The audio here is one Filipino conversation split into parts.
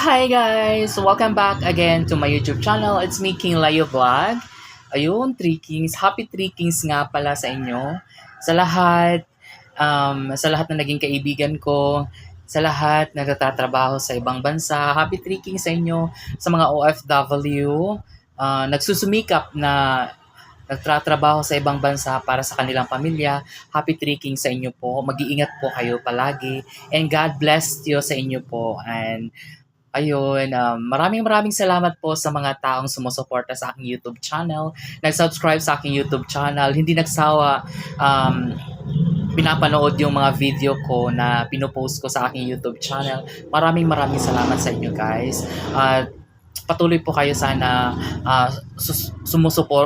Hi guys! Welcome back again to my YouTube channel. It's me, King Layo Vlog. Ayun, Three Kings. Happy Three Kings nga pala sa inyo. Sa lahat na naging kaibigan ko, sa lahat na nagtatrabaho sa ibang bansa. Happy Three Kings sa inyo. Sa mga OFW, nagsusumikap na nagtatrabaho sa ibang bansa para sa kanilang pamilya. Happy Three Kings sa inyo po. Mag-iingat po kayo palagi. And God bless you sa inyo po. And ayun, maraming salamat po sa mga taong sumusuporta sa aking YouTube channel, nag-subscribe sa aking YouTube channel, hindi nagsawa, pinapanood yung mga video ko na pinopost ko sa aking YouTube channel. Maraming salamat sa inyo guys. At patuloy po kayo sana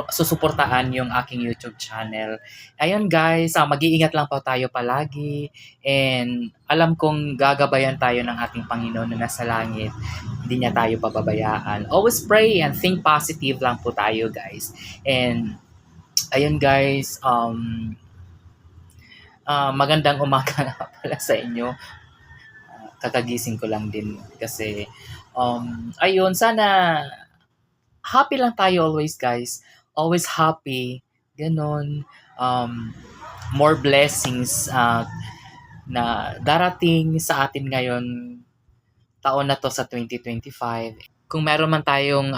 susuportahan yung aking YouTube channel. Ayun guys, mag-iingat lang po tayo palagi and alam kong gagabayan tayo ng ating Panginoon na nasa langit. Hindi niya tayo pababayaan. Always pray and think positive lang po tayo guys. And ayun guys, magandang umaga na pala sa inyo. Kakagising ko lang din kasi ayun, sana happy lang tayo always guys. Always happy. Ganon. More blessings na darating sa atin ngayon taon na to sa 2025. Kung meron man tayong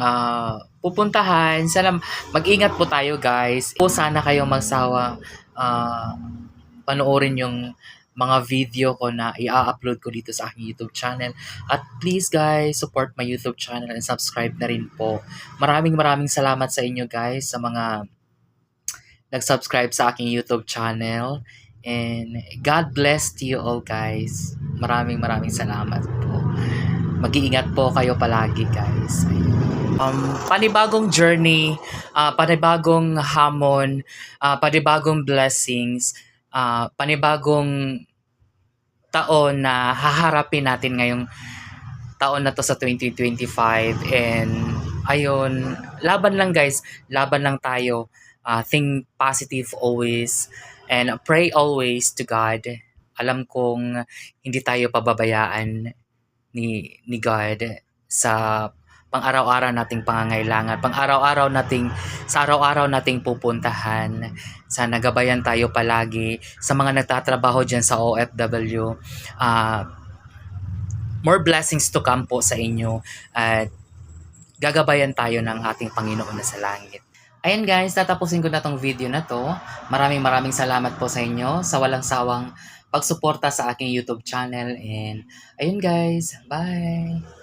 pupuntahan, sana mag-ingat po tayo guys. O sana kayong magsawa panoorin yung mga video ko na i-upload ko dito sa aking YouTube channel. At please guys, support my YouTube channel and subscribe na rin po. Maraming salamat sa inyo guys sa mga nag-subscribe sa aking YouTube channel. And God bless to you all guys. Maraming salamat po. Mag-iingat po kayo palagi guys. Panibagong journey, panibagong hamon, panibagong blessings, panibagong taon na haharapin natin ngayong taon na to sa 2025. And ayun, laban lang guys, laban lang tayo. Think positive always and pray always to God. Alam kong hindi tayo pababayaan ni God sa pang-araw-araw nating pangangailangan, sa araw-araw nating pupuntahan. Sana gabayan tayo palagi sa mga nagtatrabaho dyan sa OFW. More blessings to come po sa inyo at gagabayan tayo ng ating Panginoon na sa langit. Ayan guys, tatapusin ko na tong video na to. Maraming salamat po sa inyo sa walang sawang pagsuporta sa aking YouTube channel. And ayun guys, bye!